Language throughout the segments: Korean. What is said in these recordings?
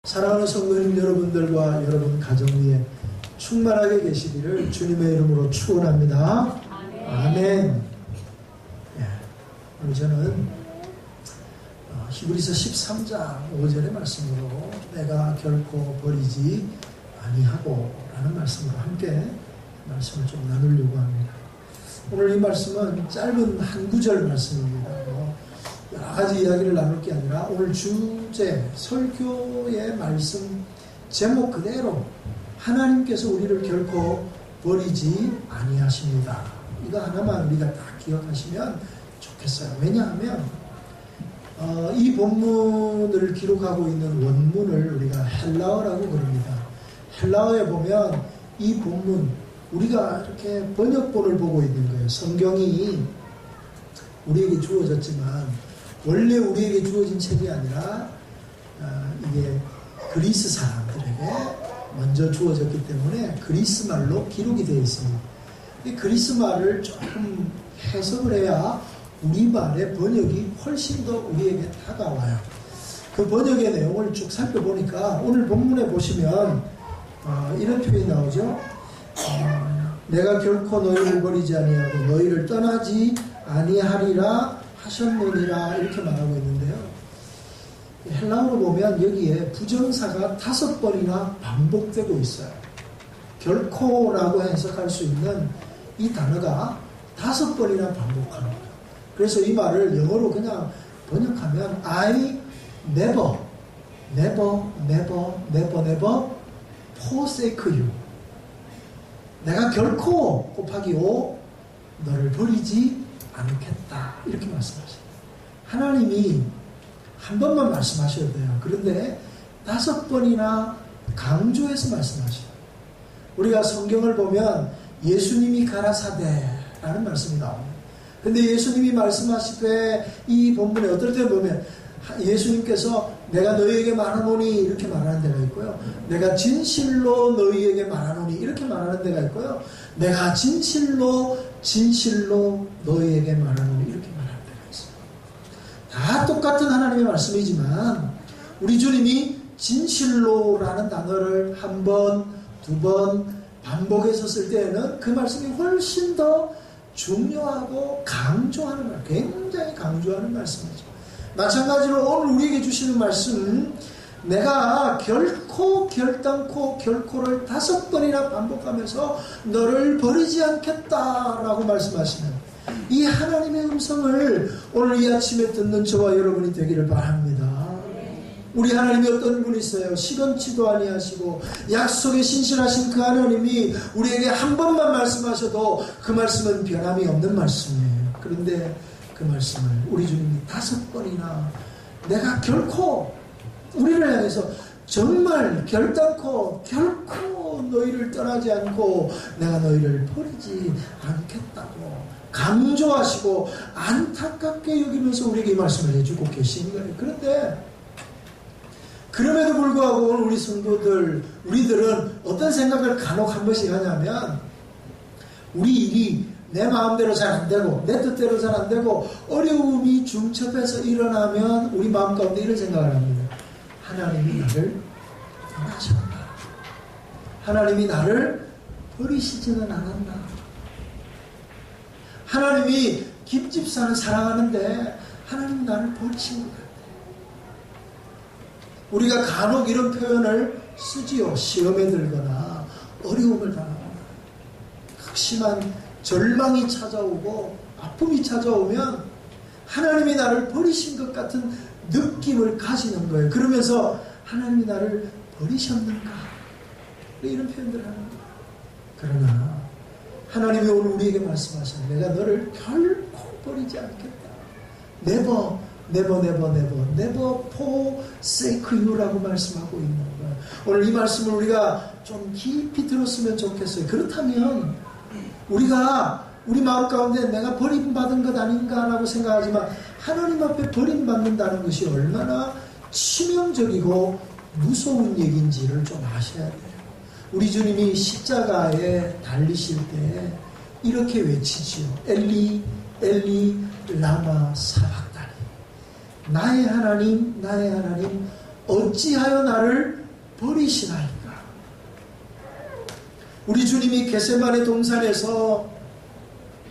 사랑하는 성도님 여러분들과 여러분 가정 위에 충만하게 계시기를 주님의 이름으로 축원합니다. 아멘. 오늘 저는 히브리서 13장 5절의 말씀으로 내가 결코 버리지 아니하고 라는 말씀으로 함께 말씀을 좀 나누려고 합니다. 오늘 이 말씀은 짧은 한 구절 말씀입니다. 여러 가지 이야기를 나눌 게 아니라 오늘 주제 설교의 말씀 제목 그대로 하나님께서 우리를 결코 버리지 아니하십니다. 이거 하나만 우리가 다 기억하시면 좋겠어요. 왜냐하면 이 본문을 기록하고 있는 원문을 우리가 헬라어라고 부릅니다. 헬라어에 보면 이 본문 우리가 이렇게 번역본을 보고 있는 거예요. 성경이 우리에게 주어졌지만 원래 우리에게 주어진 책이 아니라 이게 그리스 사람들에게 먼저 주어졌기 때문에 그리스 말로 기록이 되어 있습니다. 이 그리스 말을 조금 해석을 해야 우리말의 번역이 훨씬 더 우리에게 다가와요. 그 번역의 내용을 쭉 살펴보니까 오늘 본문에 보시면 이런 표현이 나오죠. 내가 결코 너희를 버리지 아니하고 너희를 떠나지 아니하리라 하셨느니라 이렇게 말하고 있는데요. 헬라어로 보면 여기에 부정사가 5번이나 반복되고 있어요. 결코라고 해석할 수 있는 이 단어가 5번이나 반복하는 거예요. 그래서 이 말을 영어로 그냥 번역하면 I never forsake you. 내가 결코 곱하기 5 너를 버리지 않겠다 이렇게 말씀하셔요. 하나님이 한 번만 말씀하셔도 돼요. 그런데 5번이나 강조해서 말씀하셔요. 우리가 성경을 보면 예수님이 가라사대라는 말씀이 나옵니다. 그런데 예수님이 말씀하실 때 이 본문에 어떨 때 보면 예수님께서 내가 너희에게 말하노니 이렇게 말하는 데가 있고요. 내가 진실로 너희에게 말하노니 이렇게 말하는 데가 있고요. 내가 진실로 너희에게 말하노니 이렇게 말하는 데가 있어요. 다 똑같은 하나님의 말씀이지만 우리 주님이 진실로라는 단어를 한 번, 2번 반복해서 쓸 때에는 그 말씀이 훨씬 더 중요하고 강조하는 말, 굉장히 강조하는 말씀이죠. 마찬가지로 오늘 우리에게 주시는 말씀, 내가 결코 결단코 결코를 5번이나 반복하면서 너를 버리지 않겠다라고 말씀하시는 이 하나님의 음성을 오늘 이 아침에 듣는 저와 여러분이 되기를 바랍니다. 우리 하나님이 어떤 분이세요? 시건치도 아니하시고 약속에 신실하신 그 하나님이 우리에게 한 번만 말씀하셔도 그 말씀은 변함이 없는 말씀이에요. 그런데 그 말씀을 우리 주님이 5번이나 내가 결코 우리를 향해서 정말 결단코 결코 너희를 떠나지 않고 내가 너희를 버리지 않겠다고 강조하시고 안타깝게 여기면서 우리에게 이 말씀을 해주고 계신 거예요. 그런데 그럼에도 불구하고 오늘 우리 성도들 우리들은 어떤 생각을 간혹 한 번씩 하냐면 우리 일이 내 마음대로 잘 안 되고 내 뜻대로 잘 안 되고 어려움이 중첩해서 일어나면 우리 마음 가운데 이런 생각을 합니다. 하나님이 나를 떠나셨나? 하나님이 나를 버리시지는 않았나? 하나님이 김집사는 사랑하는데 하나님이 나를 버리신 것 같아. 우리가 간혹 이런 표현을 쓰지요. 시험에 들거나 어려움을 당하거나 극심한 절망이 찾아오고 아픔이 찾아오면 하나님이 나를 버리신 것 같은 느낌을 가지는 거예요. 그러면서 하나님이 나를 버리셨는가? 이런 표현들을 하는 거예요. 그러나 하나님이 오늘 우리에게 말씀하시는 내가 너를 결코 버리지 않겠다. never forsake you라고 말씀하고 있는 거예요. 오늘 이 말씀을 우리가 좀 깊이 들었으면 좋겠어요. 그렇다면 우리가 우리 마음 가운데 내가 버림받은 것 아닌가라고 생각하지만 하나님 앞에 버림받는다는 것이 얼마나 치명적이고 무서운 얘기인지를 좀 아셔야 돼요. 우리 주님이 십자가에 달리실 때 이렇게 외치지요. 엘리 엘리 라마 사박다니 나의 하나님 어찌하여 나를 버리시나이까. 우리 주님이 겟세마네 동산에서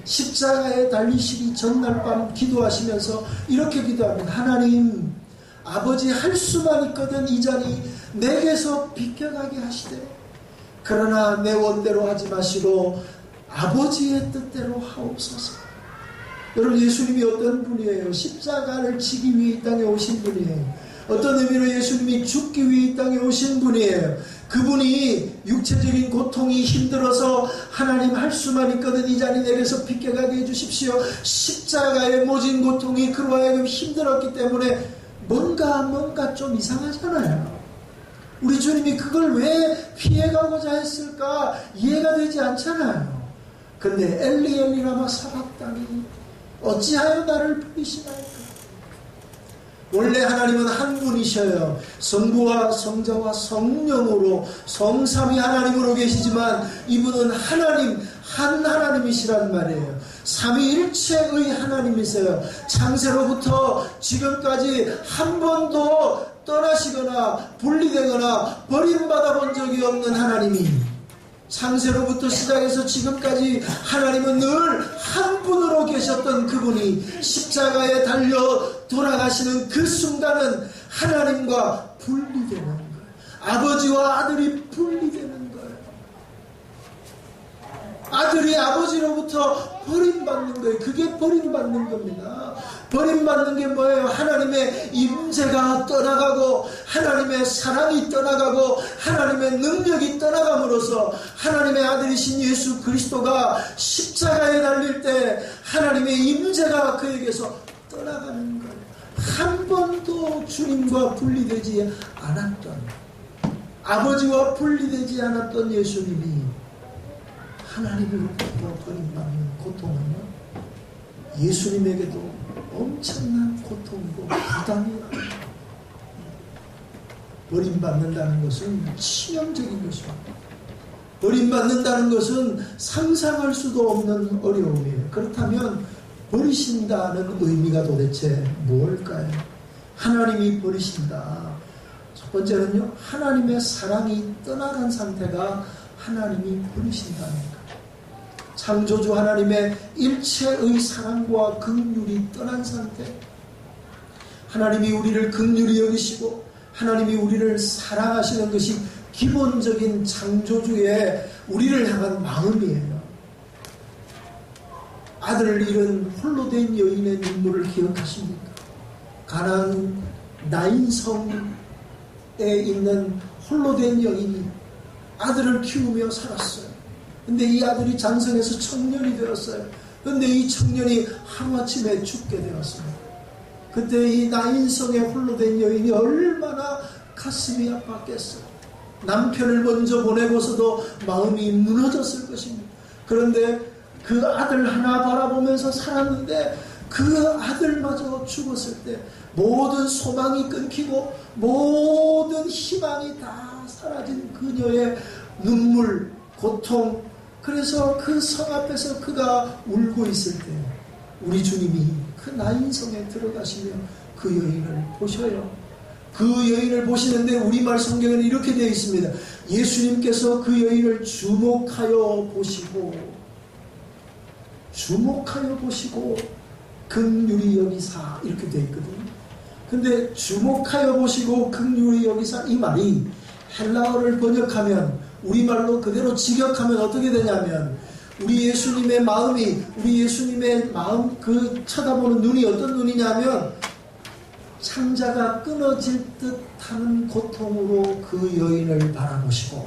십자가에 달리시기 전날 밤 기도하시면서 이렇게 기도합니다. 하나님, 아버지 할 수만 있거든 이 잔이 내게서 비켜가게 하시되, 그러나 내 원대로 하지 마시고 아버지의 뜻대로 하옵소서. 여러분, 예수님이 어떤 분이에요? 십자가를 지기 위해 이 땅에 오신 분이에요. 어떤 의미로 예수님이 죽기 위해 이 땅에 오신 분이에요. 그분이 육체적인 고통이 힘들어서 하나님 할 수만 있거든 이 잔이 내게서 비껴가게 해주십시오. 십자가의 모진 고통이 그로 하여금 힘들었기 때문에 뭔가 좀 이상하잖아요. 우리 주님이 그걸 왜 피해가고자 했을까 이해가 되지 않잖아요. 근데 엘리 엘리 라마 사박다니 어찌하여 나를 버리시나이까. 원래 하나님은 한 분이셔요. 성부와 성자와 성령으로 성삼위 하나님으로 계시지만 이분은 하나님, 한 하나님이시란 말이에요. 삼위일체의 하나님이세요. 창세로부터 지금까지 한 번도 떠나시거나 분리되거나 버림받아 본 적이 없는 하나님이, 창세로부터 시작해서 지금까지 하나님은 늘 한 분으로 계셨던 그분이 십자가에 달려 돌아가시는 그 순간은 하나님과 분리되는 거예요. 아버지와 아들이 분리되는 거예요. 아들이 아버지로부터 버림받는 거예요. 그게 버림받는 겁니다. 버림받는 게 뭐예요? 하나님의 임재가 떠나가고 하나님의 사랑이 떠나가고 하나님의 능력이 떠나감으로써 하나님의 아들이신 예수 그리스도가 십자가에 달릴 때 하나님의 임재가 그에게서 떠나가는 거예요. 한 번도 주님과 분리되지 않았던, 아버지와 분리되지 않았던 예수님이 하나님으로부터 버림받는 고통은요, 예수님에게도 엄청난 고통이고 부담이에요. 버림받는다는 것은 치명적인 것입니다. 버림받는다는 것은 상상할 수도 없는 어려움이에요. 그렇다면 버리신다는 의미가 도대체 무엇일까요? 하나님이 버리신다. 첫 번째는요, 하나님의 사랑이 떠나간 상태가 하나님이 버리신다는 것. 창조주 하나님의 일체의 사랑과 긍휼이 떠난 상태, 하나님이 우리를 긍휼히 여기시고 하나님이 우리를 사랑하시는 것이 기본적인 창조주의 우리를 향한 마음이에요. 아들을 잃은 홀로 된 여인의 눈물을 기억하십니까? 가나안 나인성에 있는 홀로 된 여인이 아들을 키우며 살았어요. 근데 이 아들이 장성해서 청년이 되었어요. 근데 이 청년이 하루아침에 죽게 되었습니다. 그때 이 나인성에 홀로 된 여인이 얼마나 가슴이 아팠겠어요. 남편을 먼저 보내고서도 마음이 무너졌을 것입니다. 그런데 그 아들 하나 바라보면서 살았는데 그 아들마저 죽었을 때 모든 소망이 끊기고 모든 희망이 다 사라진 그녀의 눈물, 고통, 그래서 그 성 앞에서 그가 울고 있을 때 우리 주님이 그 나인성에 들어가시며 그 여인을 보셔요. 그 여인을 보시는데 우리말 성경에는 이렇게 되어 있습니다. 예수님께서 그 여인을 주목하여 보시고 긍휼히 여기사 이렇게 되어 있거든요. 근데 주목하여 보시고 긍휼히 여기사, 이 말이 헬라어를 번역하면 우리말로 그대로 직역하면 어떻게 되냐면 우리 예수님의 마음, 그 쳐다보는 눈이 어떤 눈이냐면 창자가 끊어질 듯하는 고통으로 그 여인을 바라보시고,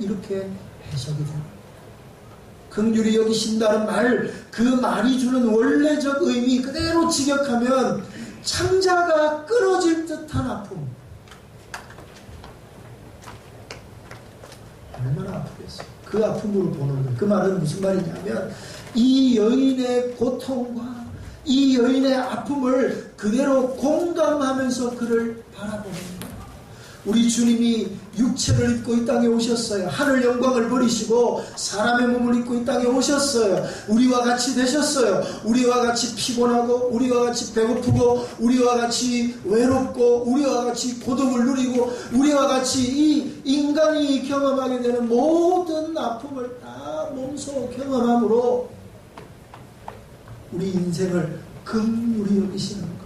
이렇게 해석이 됩니다. 긍휼히 여기신다는 말, 그 말이 주는 원래적 의미 그대로 직역하면 창자가 끊어질 듯한 아픔. 얼마나 아프겠어요. 그 아픔으로 보는 거예요. 그 말은 무슨 말이냐면 이 여인의 고통과 이 여인의 아픔을 그대로 공감하면서 그를 바라보는 거예요. 우리 주님이 육체를 입고 이 땅에 오셨어요. 하늘 영광을 버리시고 사람의 몸을 입고 이 땅에 오셨어요. 우리와 같이 되셨어요. 우리와 같이 피곤하고 우리와 같이 배고프고 우리와 같이 외롭고 우리와 같이 고독을 누리고 우리와 같이 이 인간이 경험하게 되는 모든 아픔을 다 몸소 경험함으로 우리 인생을 긍휼히 여기시는 거예요.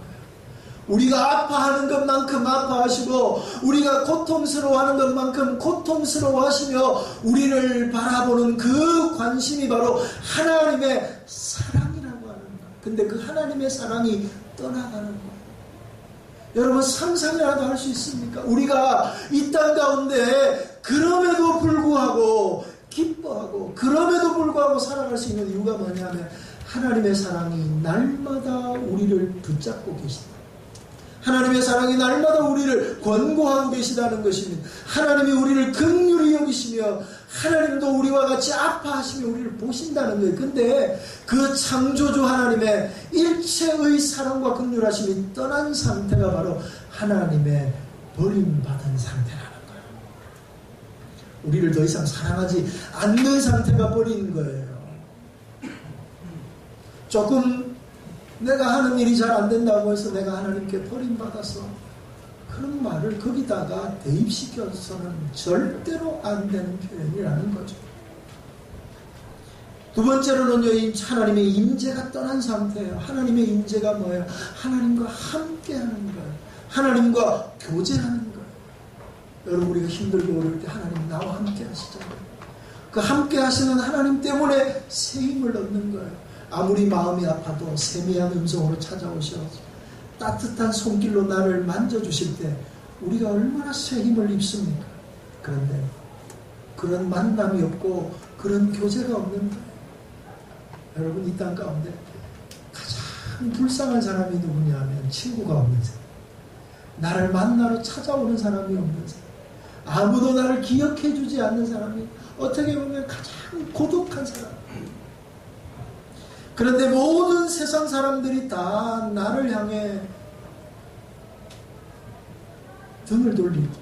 우리가 아파하는 것만큼 아파하시고 우리가 고통스러워하는 것만큼 고통스러워하시며 우리를 바라보는 그 관심이 바로 하나님의 사랑이라고 하는 거예요. 근데 그 하나님의 사랑이 떠나가는 거예요. 여러분 상상이라도 할 수 있습니까? 우리가 이 땅 가운데 그럼에도 불구하고 기뻐하고 그럼에도 불구하고 살아갈 수 있는 이유가 뭐냐면 하나님의 사랑이 날마다 우리를 붙잡고 계시다. 하나님의 사랑이 날마다 우리를 권고하고 계시다는 것입니다. 하나님이 우리를 긍휼히 여기시며 하나님도 우리와 같이 아파하시며 우리를 보신다는 거예요. 근데 그 창조주 하나님의 일체의 사랑과 긍휼하심이 떠난 상태가 바로 하나님의 버림받은 상태라는 거예요. 우리를 더 이상 사랑하지 않는 상태가 버린 거예요. 조금 내가 하는 일이 잘 안 된다고 해서 내가 하나님께 버림받아서 그런 말을 거기다가 대입시켜서는 절대로 안 되는 표현이라는 거죠. 두 번째로는요, 하나님의 임재가 떠난 상태예요. 하나님의 임재가 뭐예요? 하나님과 함께하는 거예요. 하나님과 교제하는 거예요. 여러분 우리가 힘들고 어려울 때 하나님 나와 함께 하시잖아요. 그 함께 하시는 하나님 때문에 새 힘을 얻는 거예요. 아무리 마음이 아파도 세미한 음성으로 찾아오셔 따뜻한 손길로 나를 만져주실 때 우리가 얼마나 새 힘을 입습니까? 그런데 그런 만남이 없고 그런 교제가 없는 거예요. 여러분 이 땅 가운데 가장 불쌍한 사람이 누구냐 하면 친구가 없는 사람, 나를 만나러 찾아오는 사람이 없는 사람, 아무도 나를 기억해 주지 않는 사람이 어떻게 보면 가장 고독한 사람. 그런데 모든 세상 사람들이 다 나를 향해 등을 돌리고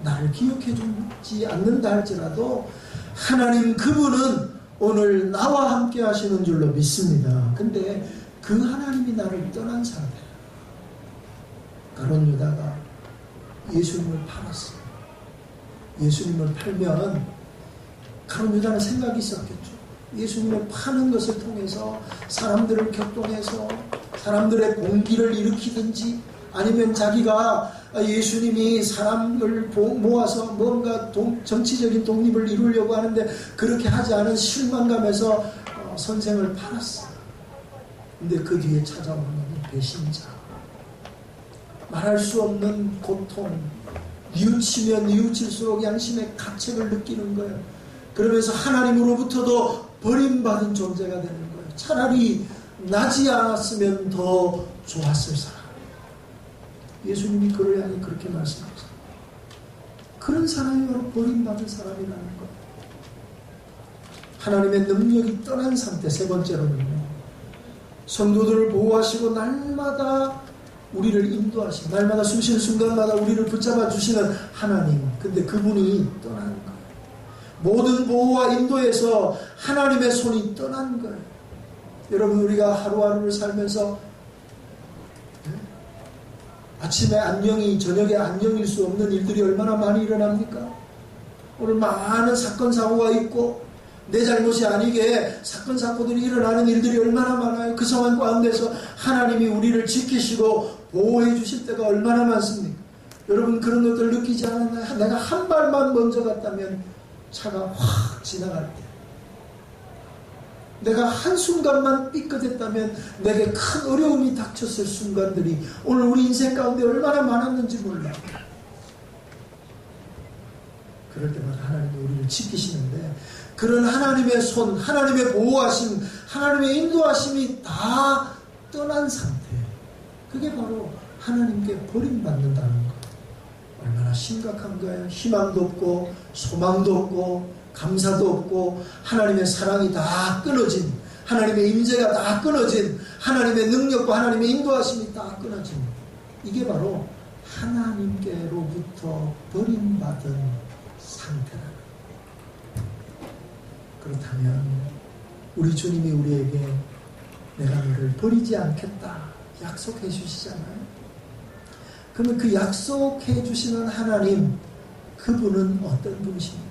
나를 기억해 주지 않는다 할지라도 하나님 그분은 오늘 나와 함께 하시는 줄로 믿습니다. 근데 그 하나님이 나를 떠난 상태야. 가룟 유다가 예수님을 팔았어요. 예수님을 팔면 가룟 유다는 생각이 있었겠죠. 예수님을 파는 것을 통해서 사람들을 격동해서 사람들의 공기를 일으키든지 아니면 자기가 예수님이 사람을 모아서 뭔가 정치적인 독립을 이루려고 하는데 그렇게 하지 않은 실망감에서 선생을 팔았어. 근데 그 뒤에 찾아오는 배신자, 말할 수 없는 고통, 뉘우치면 뉘우칠수록 양심의 가책을 느끼는 거예요. 그러면서 하나님으로부터도 버림받은 존재가 되는 거예요. 차라리 나지 않았으면 더 좋았을 사람. 예수님이 그를 향해 그렇게 말씀하셨어요. 그런 사람이 바로 버림받은 사람이라는 거예요. 하나님의 능력이 떠난 상태. 세 번째로는요, 성도들을 보호하시고 날마다 우리를 인도하시고 날마다 숨쉬는 순간마다 우리를 붙잡아 주시는 하나님. 근데 그분이 떠나는 거예요. 모든 보호와 인도에서 하나님의 손이 떠난 거예요. 여러분 우리가 하루하루를 살면서 아침에 안녕이 저녁에 안녕일 수 없는 일들이 얼마나 많이 일어납니까? 오늘 많은 사건 사고가 있고 내 잘못이 아니게 사건 사고들이 일어나는 일들이 얼마나 많아요. 그 상황 가운데서 하나님이 우리를 지키시고 보호해 주실 때가 얼마나 많습니까? 여러분 그런 것들 느끼지 않았나요? 내가 한 발만 먼저 갔다면 차가 확 지나갈 때, 내가 한순간만 삐끗했다면 내게 큰 어려움이 닥쳤을 순간들이 오늘 우리 인생 가운데 얼마나 많았는지 몰라. 그럴 때마다 하나님이 우리를 지키시는데 그런 하나님의 손, 하나님의 보호하심, 하나님의 인도하심이 다 떠난 상태. 그게 바로 하나님께 버림받는다는 것. 얼마나 심각한 거예요. 희망도 없고 소망도 없고 감사도 없고 하나님의 사랑이 다 끊어진, 하나님의 임재가 다 끊어진, 하나님의 능력과 하나님의 인도하심이 다 끊어진, 이게 바로 하나님께로부터 버림받은 상태라. 그렇다면 우리 주님이 우리에게 내가 너를 버리지 않겠다 약속해 주시잖아요. 그러면 그 약속해 주시는 하나님, 그분은 어떤 분이십니까?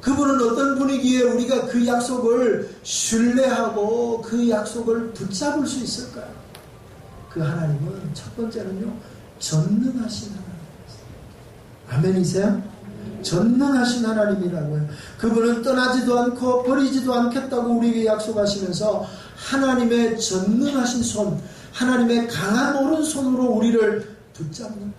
그분은 어떤 분이기에 우리가 그 약속을 신뢰하고 그 약속을 붙잡을 수 있을까요? 그 하나님은 첫 번째는요, 전능하신 하나님이세요. 아멘이세요? 전능하신 하나님이라고요. 그분은 떠나지도 않고 버리지도 않겠다고 우리에게 약속하시면서 하나님의 전능하신 손, 하나님의 강한 오른손으로 우리를 붙잡는 거예요.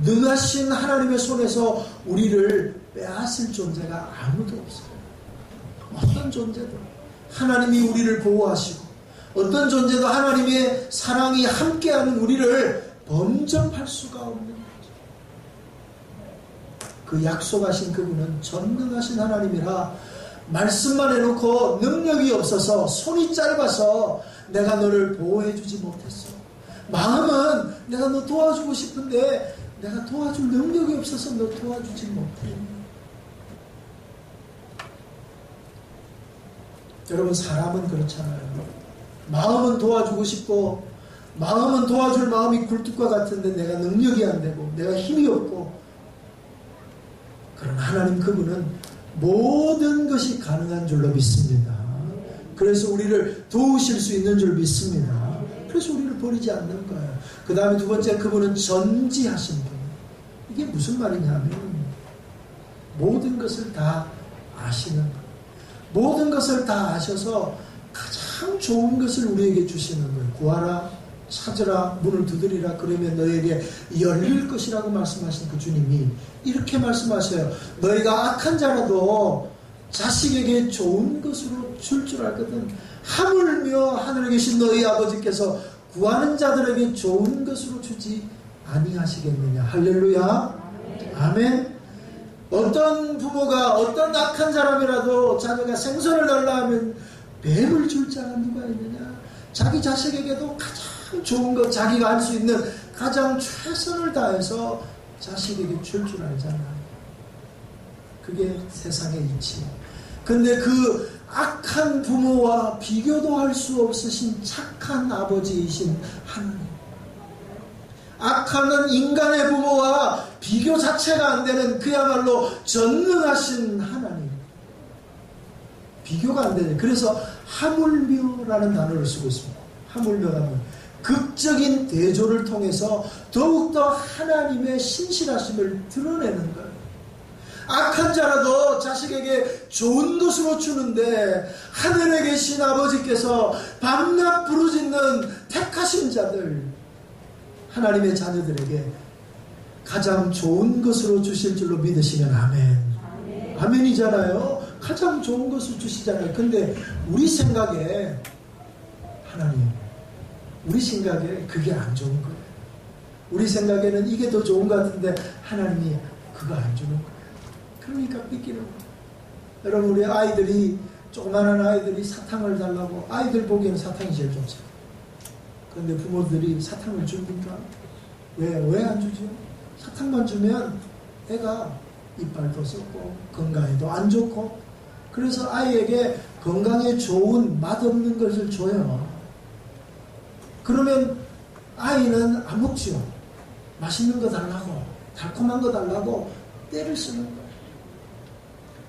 능하신 하나님의 손에서 우리를 빼앗을 존재가 아무도 없어요. 어떤 존재도 하나님이 우리를 보호하시고 어떤 존재도 하나님의 사랑이 함께하는 우리를 범접할 수가 없는 거죠. 그 약속하신 그분은 전능하신 하나님이라 말씀만 해놓고 능력이 없어서 손이 짧아서 내가 너를 보호해주지 못했어. 마음은 내가 너 도와주고 싶은데 내가 도와줄 능력이 없어서 너 도와주지 못해. 여러분, 사람은 그렇잖아요. 마음은 도와주고 싶고 마음은 도와줄 마음이 굴뚝과 같은데 내가 능력이 안 되고 내가 힘이 없고, 그러나 하나님 그분은 모든 것이 가능한 줄로 믿습니다. 그래서 우리를 도우실 수 있는 줄 믿습니다. 그래서 우리를 버리지 않는 거예요. 그 다음에 두 번째, 그분은 전지하신 분. 이게 무슨 말이냐면 모든 것을 다 아시는 거예요. 모든 것을 다 아셔서 가장 좋은 것을 우리에게 주시는 거예요. 구하라, 찾으라, 문을 두드리라, 그러면 너에게 열릴 것이라고 말씀하신 그 주님이 이렇게 말씀하셔요. 너희가 악한 자라도 자식에게 좋은 것으로 줄 줄 알거든. 하물며 하늘에 계신 너희 아버지께서 구하는 자들에게 좋은 것으로 주지 아니하시겠느냐. 할렐루야. 아멘. 어떤 부모가 어떤 악한 사람이라도 자녀가 생선을 달라 하면 뱀을 줄 자가 누가 있느냐. 자기 자식에게도 가장 좋은 것, 자기가 할 수 있는 가장 최선을 다해서 자식에게 줄 줄 알잖아요. 그게 세상의 이치. 근데 그 악한 부모와 비교도 할 수 없으신 착한 아버지이신 하나님, 악한 인간의 부모와 비교 자체가 안 되는 그야말로 전능하신 하나님, 비교가 안 되는. 그래서 하물며라는 단어를 쓰고 있습니다. 하물며라는 극적인 대조를 통해서 더욱더 하나님의 신실하심을 드러내는 거예요. 악한 자라도 자식에게 좋은 것으로 주는데 하늘에 계신 아버지께서 밤낮 부르짖는 택하신 자들, 하나님의 자녀들에게 가장 좋은 것으로 주실 줄로 믿으시면 아멘. 아멘이잖아요. 가장 좋은 것을 주시잖아요. 근데 우리 생각에 하나님, 우리 생각에 그게 안 좋은 거예요. 우리 생각에는 이게 더 좋은 것 같은데 하나님이 그거 안 주는 거예요. 그러니까 삐끼는 거예요. 여러분, 우리 아이들이, 조그마한 아이들이 사탕을 달라고, 아이들 보기에는 사탕이 제일 좋죠. 그런데 부모들이 사탕을 줍니까? 왜 안 주죠? 사탕만 주면 애가 이빨도 썩고 건강에도 안 좋고, 그래서 아이에게 건강에 좋은 맛없는 것을 줘요. 그러면 아이는 안 먹죠. 맛있는 거 달라고, 달콤한 거 달라고 때를 쓰는 거예요.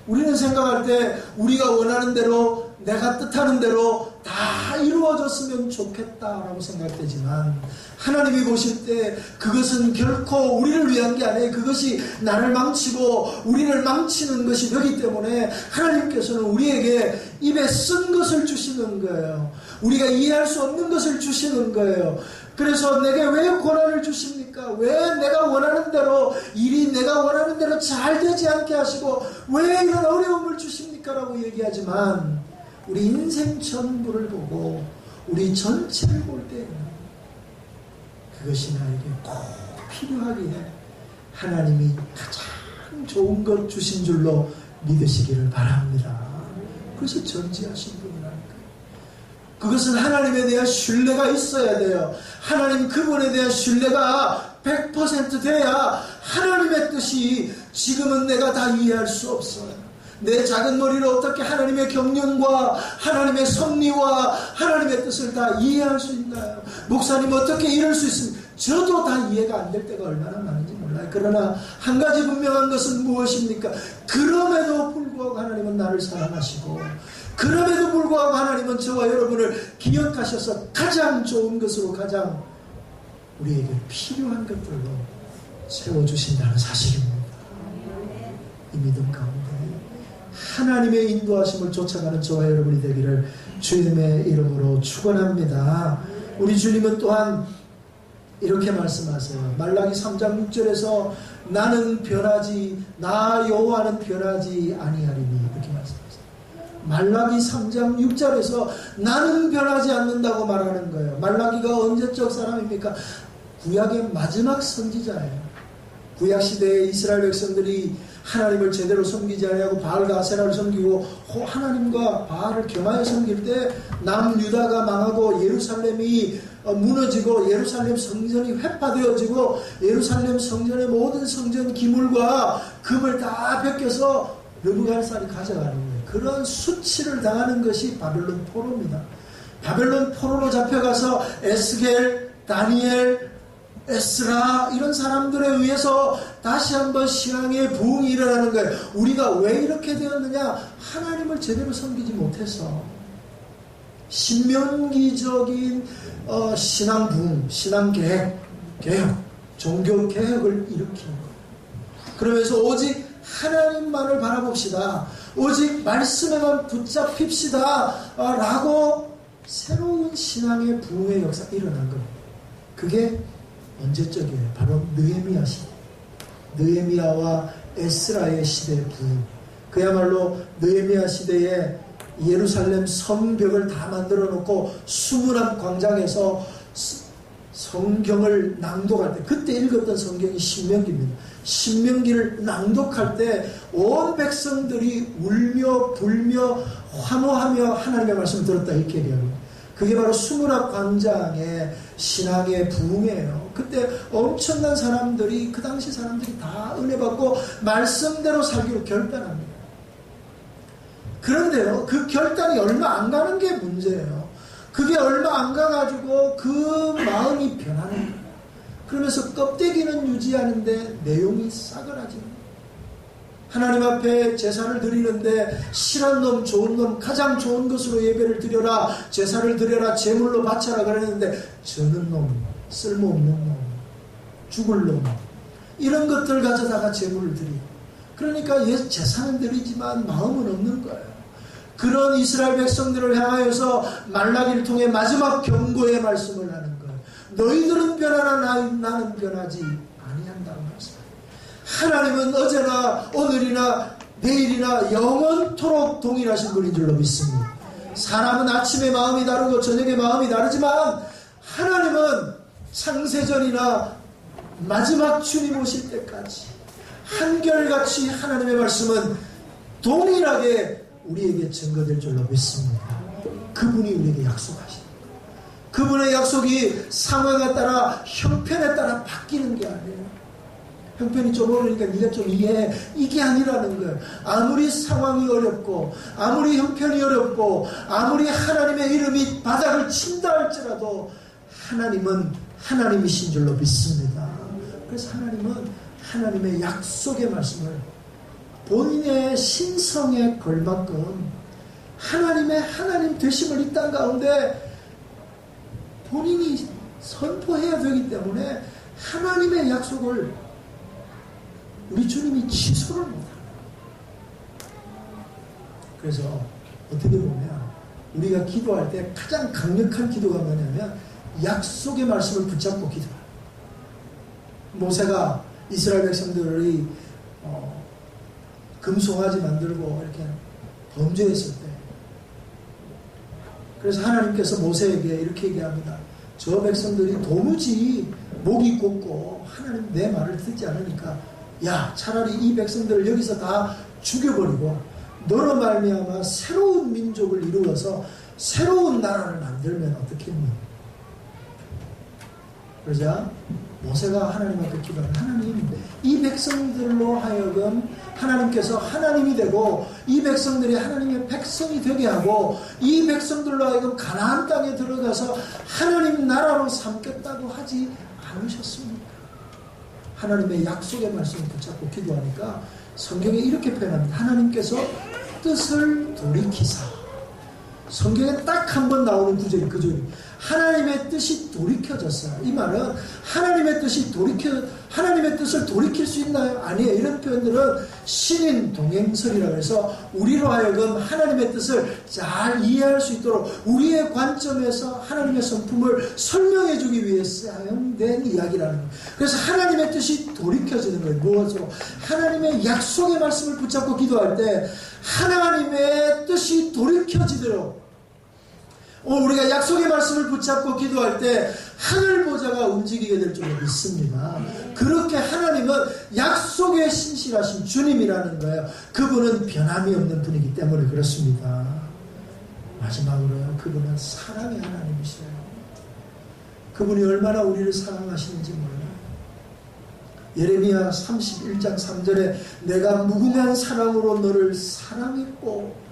우리는 생각할 때 우리가 원하는 대로, 내가 뜻하는 대로 다 이루어졌으면 좋겠다라고 생각되지만, 하나님이 보실 때 그것은 결코 우리를 위한 게 아니에요. 그것이 나를 망치고 우리를 망치는 것이 되기 때문에 하나님께서는 우리에게 입에 쓴 것을 주시는 거예요. 우리가 이해할 수 없는 것을 주시는 거예요. 그래서 내게 왜 고난을 주십니까? 왜 내가 원하는 대로, 일이 내가 원하는 대로 잘 되지 않게 하시고 왜 이런 어려움을 주십니까? 라고 얘기하지만, 우리 인생 전부를 보고 우리 전체를 볼 때는 그것이 나에게 꼭 필요하기에 하나님이 가장 좋은 것 주신 줄로 믿으시기를 바랍니다. 그래서 전지하신 분이라니까요. 그것은 하나님에 대한 신뢰가 있어야 돼요. 하나님 그분에 대한 신뢰가 100% 돼야 하나님의 뜻이 지금은 내가 다 이해할 수 없어요. 내 작은 머리로 어떻게 하나님의 경륜과 하나님의 섭리와 하나님의 뜻을 다 이해할 수 있나요? 목사님 어떻게 이럴 수 있습니까? 저도 다 이해가 안 될 때가 얼마나 많은지 몰라요. 그러나 한 가지 분명한 것은 무엇입니까? 그럼에도 불구하고 하나님은 나를 사랑하시고, 그럼에도 불구하고 하나님은 저와 여러분을 기억하셔서 가장 좋은 것으로, 가장 우리에게 필요한 것들로 세워주신다는 사실입니다. 이 믿음 가운데 하나님의 인도하심을 쫓아가는 저와 여러분이 되기를 주님의 이름으로 축원합니다. 우리 주님은 또한 이렇게 말씀하세요. 말라기 3장 6절에서 나는 변하지, 나 여호와는 변하지 아니하리니, 이렇게 말씀하세요. 말라기 3장 6절에서 나는 변하지 않는다고 말하는 거예요. 말라기가 언제적 사람입니까? 구약의 마지막 선지자예요. 구약시대에 이스라엘 백성들이 하나님을 제대로 섬기지 아니하고 바알과 아세라를 섬기고 하나님과 바알을 겸하여 섬길 때 남유다가 망하고 예루살렘이 무너지고 예루살렘 성전이 회파되어지고 예루살렘 성전의 모든 성전 기물과 금을 다 벗겨서 느부갓네살이 가져가는 거예요. 그런 수치를 당하는 것이 바벨론 포로입니다. 바벨론 포로로 잡혀가서 에스겔, 다니엘, 에스라 이런 사람들에 의해서 다시 한번 신앙의 부흥이 일어나는 거예요. 우리가 왜 이렇게 되었느냐? 하나님을 제대로 섬기지 못해서 신명기적인 신앙 부흥, 신앙 개혁, 종교 개혁을 일으키는 거예요. 그러면서 오직 하나님만을 바라봅시다. 오직 말씀에만 붙잡힙시다. 라고 새로운 신앙의 부흥의 역사가 일어난 겁니다. 그게 언제적이에요? 바로 느헤미야 시대. 느헤미야와 에스라의 시대의 부흥. 그야말로 느헤미야 시대에 예루살렘 성벽을 다 만들어 놓고 수문앞 광장에서 성경을 낭독할 때, 그때 읽었던 성경이 신명기입니다. 신명기를 낭독할 때 온 백성들이 울며 불며 환호하며 하나님의 말씀을 들었다, 이렇게 얘기합니다. 그게 바로 수문앞 광장의 신앙의 부흥이에요. 그때 엄청난 사람들이, 그 당시 사람들이 다 은혜 받고 말씀대로 살기로 결단합니다. 그런데요, 그 결단이 얼마 안 가는 게 문제예요. 그게 얼마 안 가가지고 그 마음이 변하는 거예요. 그러면서 껍데기는 유지하는데 내용이 싸그라지는 거예요. 하나님 앞에 제사를 드리는데 실한 놈, 좋은 놈, 가장 좋은 것으로 예배를 드려라, 제사를 드려라, 제물로 바쳐라 그랬는데 저는 놈, 쓸모없는 놈, 죽을 놈, 이런 것들 가져다가 제물을 드리고, 그러니까 제사는 드리지만 마음은 없는 거예요. 그런 이스라엘 백성들을 향하여서 말라기를 통해 마지막 경고의 말씀을 하는 거예요. 너희들은 변하나 나는 변하지 아니한다고 말씀합니다. 하나님은 어제나 오늘이나 내일이나 영원토록 동일하신 분인 줄로 믿습니다. 사람은 아침에 마음이 다르고 저녁에 마음이 다르지만 하나님은 창세전이나 마지막 주님 오실 때까지 한결같이 하나님의 말씀은 동일하게 우리에게 증거될 줄로 믿습니다. 그분이 우리에게 약속하십니다. 그분의 약속이 상황에 따라 형편에 따라 바뀌는 게 아니에요. 형편이 좀 어려우니까 네가 좀 이해해, 이게 아니라는 거예요. 아무리 상황이 어렵고 아무리 형편이 어렵고 아무리 하나님의 이름이 바닥을 친다 할지라도 하나님은 하나님이신 줄로 믿습니다. 그래서 하나님은 하나님의 약속의 말씀을 본인의 신성에 걸맞건 하나님의 하나님 되심을 이 땅 가운데 본인이 선포해야 되기 때문에 하나님의 약속을 우리 주님이 취소를 못합니다. 그래서 어떻게 보면 우리가 기도할 때 가장 강력한 기도가 뭐냐면 약속의 말씀을 붙잡고 기도해요. 모세가 이스라엘 백성들이 금송아지 만들고 이렇게 범죄했을 때, 그래서 하나님께서 모세에게 이렇게 얘기합니다. 저 백성들이 도무지 목이 곱고 하나님 내 말을 듣지 않으니까 야, 차라리 이 백성들을 여기서 다 죽여버리고 너로 말미암아 새로운 민족을 이루어서 새로운 나라를 만들면 어떻겠니? 그러자 모세가 하나님 앞에 기도하면 하나님, 이 백성들로 하여금 하나님께서 하나님이 되고 이 백성들이 하나님의 백성이 되게 하고 이 백성들로 하여금 가나안 땅에 들어가서 하나님 나라로 삼겠다고 하지 않으셨습니까? 하나님의 약속의 말씀을 붙잡고 기도하니까 성경에 이렇게 표현합니다. 하나님께서 뜻을 돌이키사. 성경에 딱 한 번 나오는 구절이 그 줄이 하나님의 뜻이 돌이켜졌어요. 이 말은 하나님의 뜻을 돌이킬 수 있나요? 아니에요. 이런 표현들은 신인 동행설이라고 해서 우리로 하여금 하나님의 뜻을 잘 이해할 수 있도록 우리의 관점에서 하나님의 성품을 설명해 주기 위해 사용된 이야기라는 거예요. 그래서 하나님의 뜻이 돌이켜지는 거예요. 무엇으로? 하나님의 약속의 말씀을 붙잡고 기도할 때 하나님의 뜻이 돌이켜지도록 우리가 약속의 말씀을 붙잡고 기도할 때 하늘 보좌가 움직이게 될 줄로 믿습니다. 그렇게 하나님은 약속에 신실하신 주님이라는 거예요. 그분은 변함이 없는 분이기 때문에 그렇습니다. 마지막으로 그분은 사랑의 하나님이세요. 그분이 얼마나 우리를 사랑하시는지 몰라요. 예레미야 31장 3절에 내가 무궁한 사랑으로 너를 사랑했고,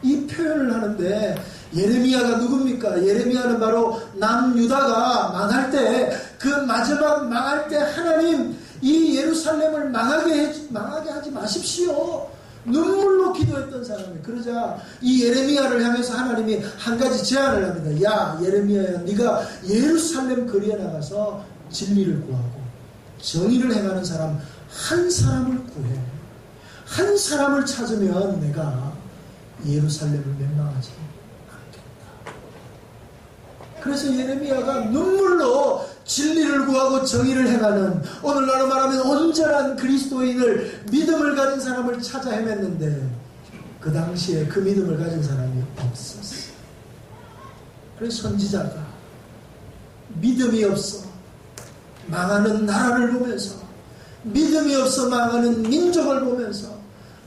이 표현을 하는데 예레미야가 누굽니까? 예레미야는 바로 남유다가 망할 때, 그 마지막 망할 때 하나님 이 예루살렘을 망하게 하지 마십시오. 눈물로 기도했던 사람이에요. 그러자 이 예레미야를 향해서 하나님이 한 가지 제안을 합니다. 야 예레미야야, 네가 예루살렘 거리에 나가서 진리를 구하고 정의를 행하는 사람 한 사람을 구해. 한 사람을 찾으면 내가 예루살렘을 멸망하지 않겠다. 그래서 예레미야가 눈물로 진리를 구하고 정의를 행하는, 오늘날로 말하면 온전한 그리스도인을, 믿음을 가진 사람을 찾아 헤맸는데 그 당시에 그 믿음을 가진 사람이 없었어요. 그래서 선지자가 믿음이 없어 망하는 나라를 보면서, 믿음이 없어 망하는 민족을 보면서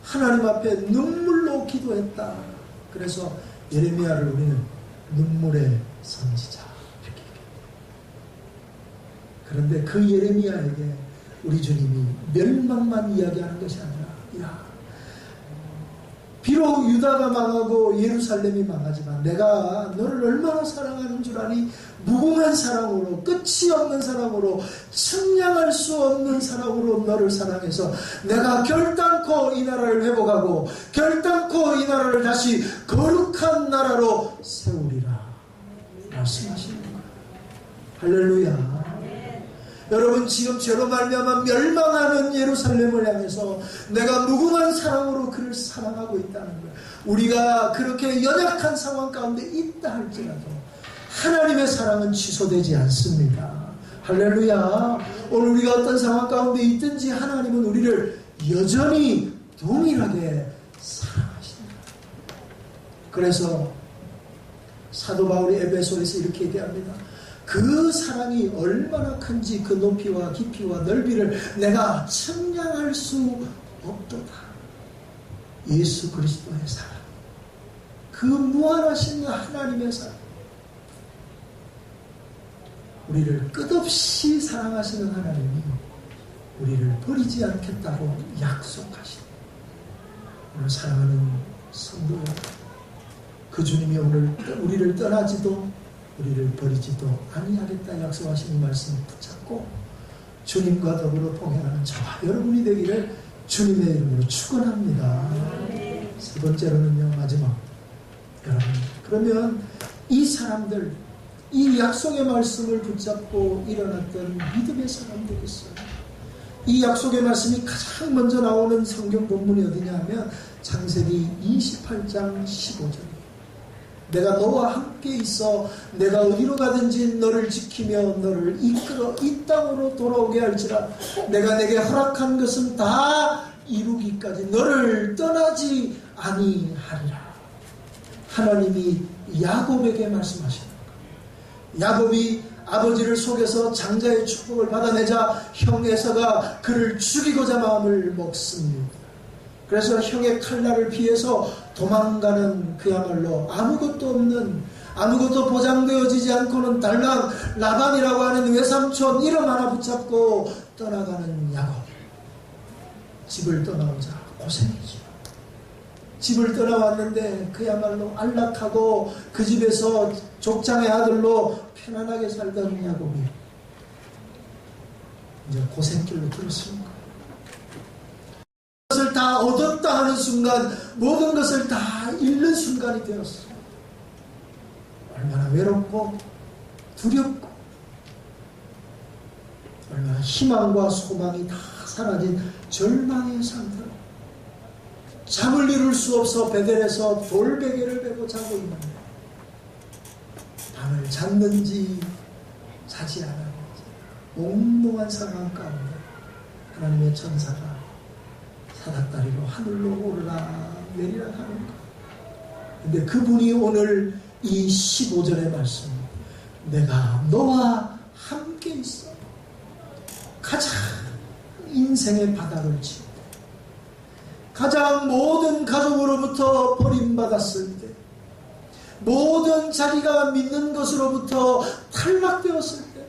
하나님 앞에 눈물로 기도했다. 그래서 예레미야를 우리는 눈물의 선지자 이렇게 얘기합니다. 그런데 그 예레미야에게 우리 주님이 멸망만 이야기하는 것이 아니라, 야, 비록 유다가 망하고 예루살렘이 망하지만 내가 너를 얼마나 사랑하는 줄 아니? 무궁한 사랑으로, 끝이 없는 사랑으로, 측량할 수 없는 사랑으로 너를 사랑해서 내가 결단코 이 나라를 회복하고 결단코 이 나라를 다시 거룩한 나라로 세우리라 말씀하시는 거예요. 할렐루야. 여러분, 지금 죄로 말미암아 멸망하는 예루살렘을 향해서 내가 무궁한 사랑으로 그를 사랑하고 있다는 거예요. 우리가 그렇게 연약한 상황 가운데 있다 할지라도 하나님의 사랑은 취소되지 않습니다. 할렐루야. 오늘 우리가 어떤 상황 가운데 있든지 하나님은 우리를 여전히 동일하게 사랑하십니다. 그래서 사도 바울이 에베소에서 이렇게 얘기합니다. 그 사랑이 얼마나 큰지 그 높이와 깊이와 넓이를 내가 측량할 수 없도다. 예수 그리스도의 사랑, 그 무한하신 하나님의 사랑, 우리를 끝없이 사랑하시는 하나님이 우리를 버리지 않겠다고 약속하신, 오늘 사랑하는 성도 여러분, 그 주님이 오늘 우리를 떠나지도 우리를 버리지도 아니하겠다 약속하신 말씀 붙잡고 주님과 더불어 동행하는 저와 여러분이 되기를 주님의 이름으로 축원합니다. 세 번째로는요, 마지막, 여러분, 그러면 이 사람들, 이 약속의 말씀을 붙잡고 일어났던 믿음의 사람들이 있어요. 이 약속의 말씀이 가장 먼저 나오는 성경 본문이 어디냐 하면 창세기 28장 15절. 내가 너와 함께 있어 내가 어디로 가든지 너를 지키며 너를 이끌어 이 땅으로 돌아오게 할지라. 내가 내게 허락한 것은 다 이루기까지 너를 떠나지 아니하리라. 하나님이 야곱에게 말씀하시는 거예요. 야곱이 아버지를 속여서 장자의 축복을 받아내자 형 에서가 그를 죽이고자 마음을 먹습니다. 그래서 형의 칼날을 피해서 도망가는 그야말로 아무것도 없는, 아무것도 보장되어지지 않고는 달랑 라반이라고 하는 외삼촌 이름 하나 붙잡고 떠나가는 야곱. 집을 떠나오자 고생이죠. 집을 떠나왔는데 그야말로 안락하고 그 집에서 족장의 아들로 편안하게 살던 야곱이 이제 고생길로 들었습니다. 것을 다 얻었다 하는 순간 모든 것을 다 잃는 순간이 되었어요. 얼마나 외롭고 두렵고 얼마나 희망과 소망이 다 사라진 절망의 상태로 잠을 이룰 수 없어 베델에서 돌베개를 베고 자고 있는데 밤을 잤는지 자지 않았는지 몽롱한 상황 가운데 하나님의 천사가 사닥다리로 하늘로 오르락 내리락 하는 것. 근데 그분이 오늘 이 15절의 말씀, 내가 너와 함께 있어. 가장 인생의 바닥을 치고 가장 모든 가족으로부터 버림받았을 때, 모든 자기가 믿는 것으로부터 탈락되었을 때,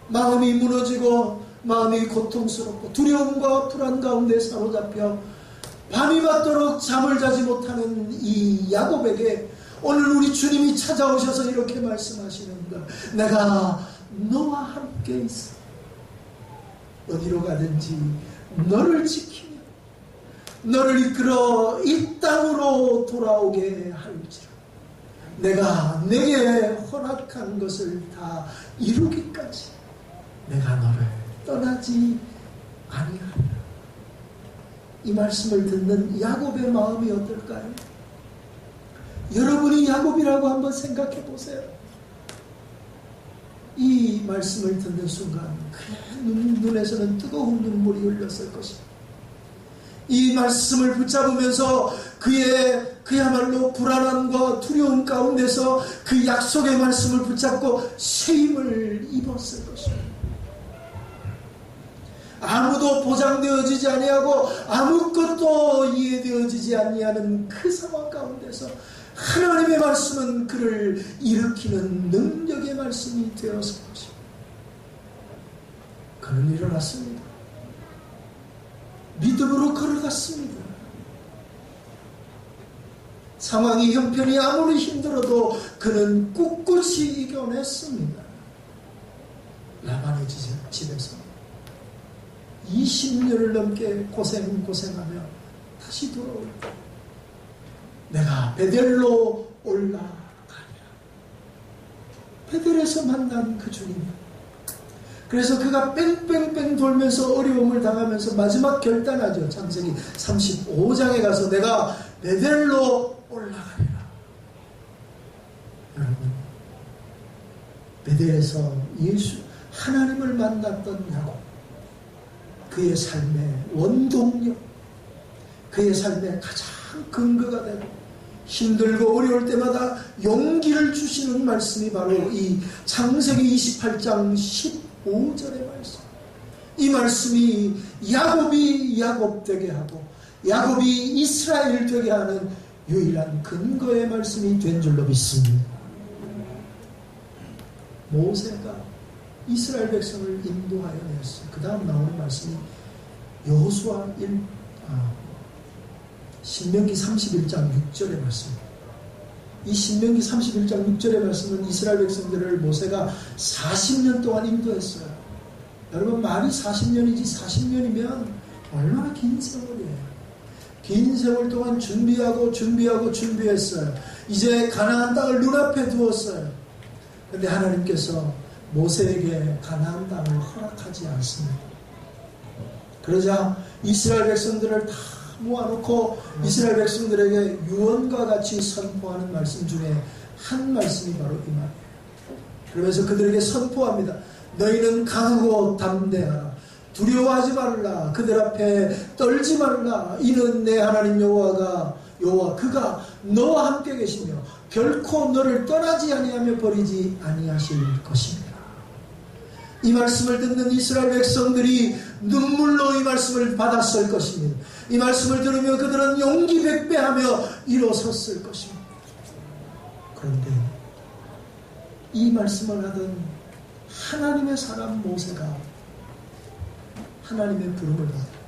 마음이 무너지고 마음이 고통스럽고 두려움과 불안 가운데 사로잡혀 밤이 맞도록 잠을 자지 못하는 이 야곱에게 오늘 우리 주님이 찾아오셔서 이렇게 말씀하시는 것, 내가 너와 함께 있어. 어디로 가든지 너를 지키며 너를 이끌어 이 땅으로 돌아오게 할지라. 내가 내게 허락한 것을 다 이루기까지 내가 너를 떠나지 아니하리라. 이 말씀을 듣는 야곱의 마음이 어떨까요? 여러분이 야곱이라고 한번 생각해 보세요. 이 말씀을 듣는 순간 그의 눈에서는 뜨거운 눈물이 흘렀을 것입니다. 이 말씀을 붙잡으면서 그의 그야말로 불안함과 두려움 가운데서 그 약속의 말씀을 붙잡고 새 힘을 입었을 것입니다. 아무도 보장되어지지 아니하고 아무것도 이해되어지지 아니하는 그 상황 가운데서 하나님의 말씀은 그를 일으키는 능력의 말씀이 되었을 것입니다. 그는 일어났습니다. 믿음으로 걸어갔습니다. 상황이 형편이 아무리 힘들어도 그는 꿋꿋이 이겨냈습니다. 라반의 집에서 20년을 넘게 고생하며 다시 돌아올 때 내가 베델로 올라가리라. 베델에서 만난 그 주님. 그래서 그가 뺑뺑뺑 돌면서 어려움을 당하면서 마지막 결단하죠. 창세기 35장에 가서 내가 베델로 올라가리라. 여러분, 베델에서 예수 하나님을 만났던 야곱, 그의 삶의 원동력, 그의 삶의 가장 근거가 되고 힘들고 어려울 때마다 용기를 주시는 말씀이 바로 이 창세기 28장 15절의 말씀. 이 말씀이 야곱이 야곱 되게 하고 야곱이 이스라엘 되게 하는 유일한 근거의 말씀이 된 줄로 믿습니다. 모세가 이스라엘 백성을 인도하여 냈어요. 그 다음 나오는 말씀이 여호수아 신명기 31장 6절의 말씀입니다. 이 신명기 31장 6절의 말씀은 이스라엘 백성들을 모세가 40년 동안 인도했어요. 여러분, 말이 40년이지 40년이면 얼마나 긴 세월이에요. 긴 세월 동안 준비했어요. 이제 가나안 땅을 눈앞에 두었어요. 그런데 하나님께서 모세에게 가나안 땅을 허락하지 않습니다. 그러자 이스라엘 백성들을 다 모아놓고 이스라엘 백성들에게 유언과 같이 선포하는 말씀 중에 한 말씀이 바로 이 말이에요. 그러면서 그들에게 선포합니다. 너희는 강하고 담대하라. 두려워하지 말라. 그들 앞에 떨지 말라. 이는 내 하나님 여호와 그가 너와 함께 계시며 결코 너를 떠나지 아니하며 버리지 아니하실 것입니다. 이 말씀을 듣는 이스라엘 백성들이 눈물로 이 말씀을 받았을 것입니다. 이 말씀을 들으며 그들은 용기 백배하며 일어섰을 것입니다. 그런데 이 말씀을 하던 하나님의 사람 모세가 하나님의 부름을 받았다.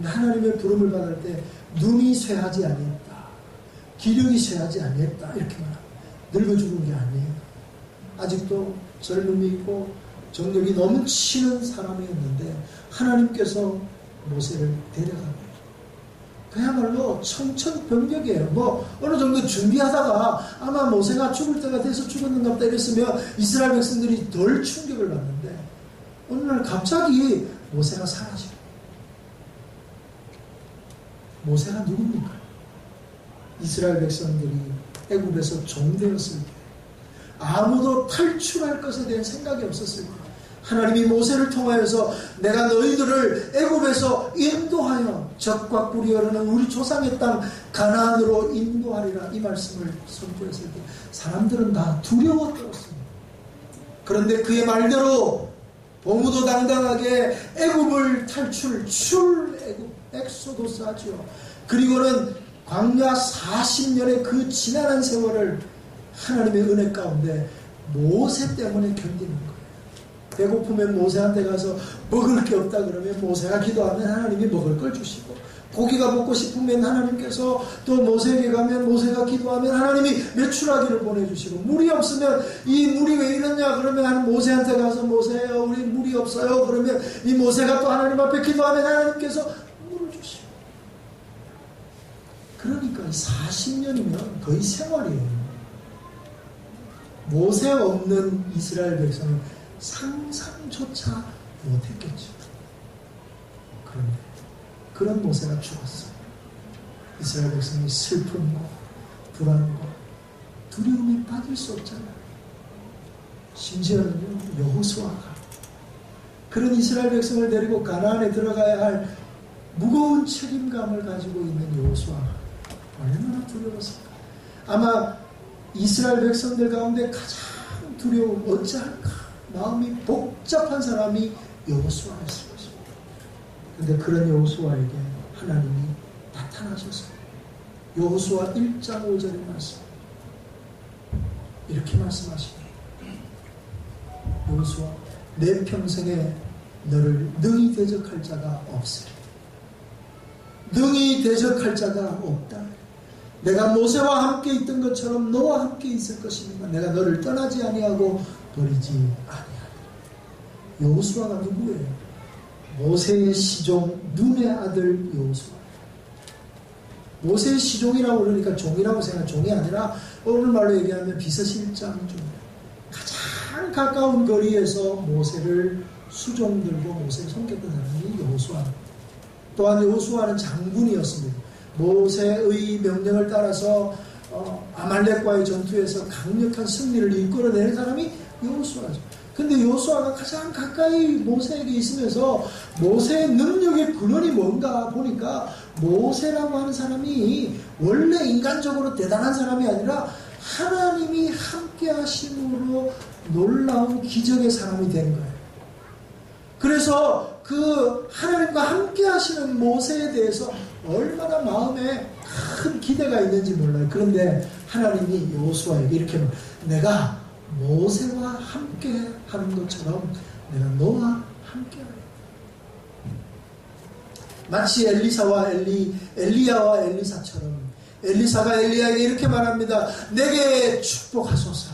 하나님의 부름을 받을 때 눈이 쇠하지 아니했다. 기력이 쇠하지 아니했다. 이렇게 말합니다. 늙어 죽은 게 아니에요. 아직도 젊음이 있고 정력이 넘치는 사람이었는데 하나님께서 모세를 데려갑니다. 그야말로 청천벽력이에요. 어느 정도 준비하다가 아마 모세가 죽을 때가 돼서 죽었는가 보다 이랬으면 이스라엘 백성들이 덜 충격을 받는데 어느 날 갑자기 모세가 사라져요. 모세가 누굽니까? 이스라엘 백성들이 애굽에서 종되었을 때 아무도 탈출할 것에 대한 생각이 없었을 때 하나님이 모세를 통하여서 내가 너희들을 애굽에서 인도하여 적과 꿀이 흐르는 우리 조상의 땅 가나안으로 인도하리라 이 말씀을 선포했을 때 사람들은 다 두려워 떨었습니다. 그런데 그의 말대로 보무도당당하게 애굽을 출애굽 엑소도스 하지요. 그리고는 광야 40년의 그 지난한 세월을 하나님의 은혜 가운데 모세 때문에 견디는 거예요. 배고프면 모세한테 가서 먹을 게 없다 그러면 모세가 기도하면 하나님이 먹을 걸 주시고, 고기가 먹고 싶으면 하나님께서 또 모세에게 가면 모세가 기도하면 하나님이 메추라기를 보내주시고, 물이 없으면 이 물이 왜 이러냐 그러면 모세한테 가서 모세요 우리 물이 없어요 그러면 이 모세가 또 하나님 앞에 기도하면 하나님께서 물을 주시고. 그러니까 40년이면 거의 생활이에요. 모세 없는 이스라엘 백성은 상상조차 못했겠죠. 그런데 그런 모세가 죽었어요. 이스라엘 백성이 슬픔과 불안과 두려움에 빠질 수 없잖아요. 심지어는 여호수아가 그런 이스라엘 백성을 데리고 가나안에 들어가야 할 무거운 책임감을 가지고 있는 여호수아가 얼마나 두려웠을까. 아마 이스라엘 백성들 가운데 가장 두려움 어찌할까 마음이 복잡한 사람이 여호수아였을 것입니다. 그런데 그런 여호수아에게 하나님이 나타나셔서 여호수아 1장 5절의 말씀 이렇게 말씀하십니다. 여호수아 내 평생에 너를 능히 대적할 자가 없으리. 능히 대적할 자가 없다. 내가 모세와 함께 있던 것처럼 너와 함께 있을 것이니까 내가 너를 떠나지 아니하고 버리지 아니하리라. 여호수아가 누구예요? 모세의 시종 눈의 아들 여호수아. 모세의 시종이라고 그러니까 종이라고 생각, 종이 아니라 오늘말로 얘기하면 비서실장 중 가장 가까운 거리에서 모세를 수종 들고 모세를 섬겼던 사람이 여호수아. 또한 여호수아는 장군이었습니다. 모세의 명령을 따라서 아말렉과의 전투에서 강력한 승리를 이끌어내는 사람이 여호수아죠. 근데 여호수아가 가장 가까이 모세에게 있으면서 모세의 능력의 근원이 뭔가 보니까 모세라고 하는 사람이 원래 인간적으로 대단한 사람이 아니라 하나님이 함께 하심으로 놀라운 기적의 사람이 된 거예요. 그래서 그 하나님과 함께 하시는 모세에 대해서 얼마나 마음에 큰 기대가 있는지 몰라요. 그런데 하나님이 여호수아에게 이렇게 말해요. 내가 모세와 함께 하는 것처럼 내가 너와 함께 하리라. 마치 엘리야와 엘리사처럼 엘리사가 엘리야에게 이렇게 말합니다. 내게 축복하소서.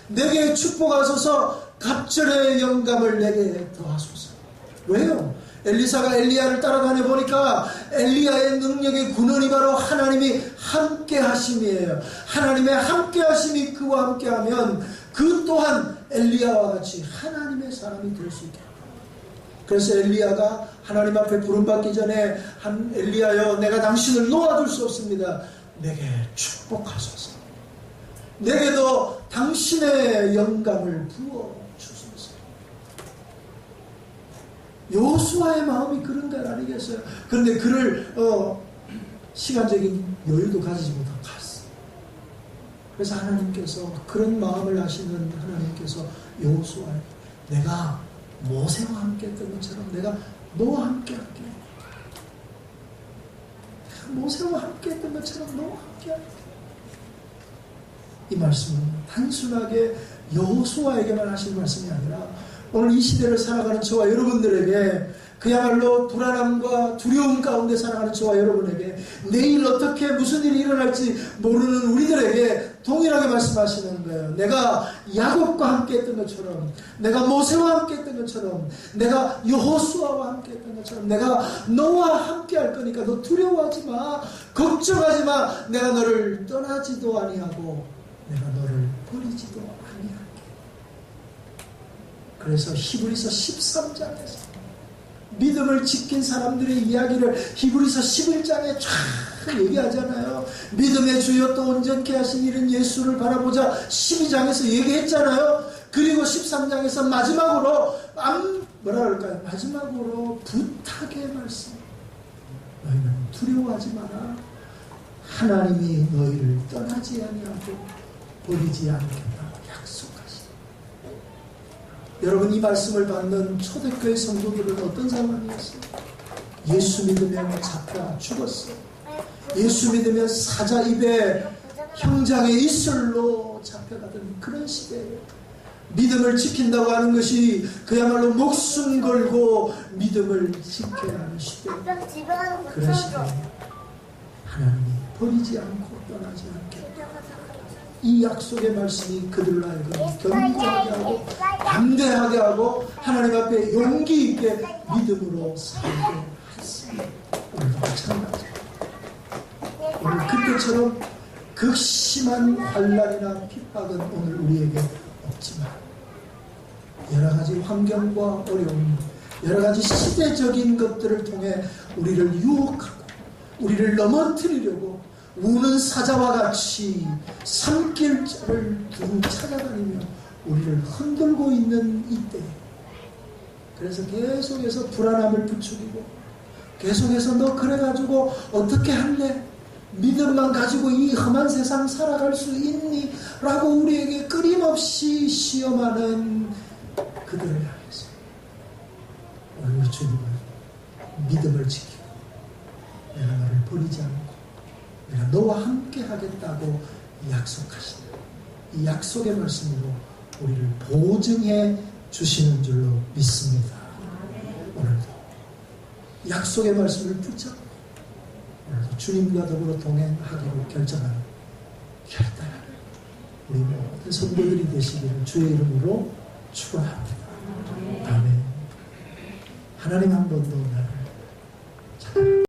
내게 축복하소서. 갑절의 영감을 내게 더하소서. 왜요? 엘리사가 엘리야를 따라다녀 보니까 엘리야의 능력의 근원이 바로 하나님이 함께 하심이에요. 하나님의 함께 하심이 그와 함께 하면 그 또한 엘리야와 같이 하나님의 사람이 될 수 있게 합니다. 그래서 엘리야가 하나님 앞에 부름받기 전에 엘리야여 내가 당신을 놓아둘 수 없습니다. 내게 축복하소서. 내게도 당신의 영감을 부어주소서. 여호수아의 마음이 그런 걸 아니겠어요? 그런데 그를 시간적인 여유도 가지지 못하고 갔어. 그래서 하나님께서 그런 마음을 하시는 하나님께서 여호수아에게 내가 모세와 함께 했던 것처럼 내가 너와 함께 할게. 모세와 함께 했던 것처럼 너와 함께 할게. 이 말씀은 단순하게 여호수아에게만 하신 말씀이 아니라 오늘 이 시대를 살아가는 저와 여러분들에게, 그야말로 불안함과 두려움 가운데 살아가는 저와 여러분에게, 내일 어떻게 무슨 일이 일어날지 모르는 우리들에게 동일하게 말씀하시는 거예요. 내가 야곱과 함께 했던 것처럼, 내가 모세와 함께 했던 것처럼, 내가 여호수아와 함께 했던 것처럼 내가 너와 함께 할 거니까 너 두려워하지 마, 걱정하지 마. 내가 너를 떠나지도 아니하고 내가 너를 버리지도 아니할게. 그래서 히브리서 13장에서 믿음을 지킨 사람들의 이야기를 히브리서 11장에 쫙 얘기하잖아요. 믿음의 주여 또 온전케 하신 이른 예수를 바라보자 12장에서 얘기했잖아요. 그리고 13장에서 마지막으로 마지막으로 부탁의 말씀. 너희는 두려워하지 마라. 하나님이 너희를 떠나지 아니하고 버리지 않겠다고 약속하시다. 여러분, 이 말씀을 받는 초대교회 성도들은 어떤 상황이었어요? 예수 믿으면 잡혀 죽었어요. 예수 믿으면 사자 입에 형장의 이슬로 잡혀가던 그런 시대예요. 믿음을 지킨다고 하는 것이 그야말로 목숨 걸고 믿음을 지켜야 하는 시대예요. 그런 시대에 하나님이 버리지 않고 떠나지 않게, 이 약속의 말씀이 그들로 하여금 견고하게 하고 담대하게 하고 하나님 앞에 용기 있게 믿음으로 살게 했습니다. 오늘도 마찬가지입니다. 오늘 그때처럼 극심한 환난이나 핍박은 오늘 우리에게 없지만, 여러 가지 환경과 어려움, 여러 가지 시대적인 것들을 통해 우리를 유혹하고 우리를 넘어뜨리려고 우는 사자와 같이 산길자를 두고 찾아다니며 우리를 흔들고 있는 이때, 그래서 계속해서 불안함을 부추기고 계속해서 너 그래가지고 어떻게 할래? 믿음만 가지고 이 험한 세상 살아갈 수 있니? 라고 우리에게 끊임없이 시험하는 그들을 향해서 오늘 우리 주님은 믿음을 지키고 내가 너를 버리지 않고 내가 너와 함께 하겠다고 약속하시는, 이 약속의 말씀으로 우리를 보증해 주시는 줄로 믿습니다. 오늘도 약속의 말씀을 붙잡고 오늘도 주님과 더불어 동행하기로 결단하는 우리 모든 성도들이 되시기를 주의 이름으로 축원합니다. 아멘. 하나님 한 번 더 나를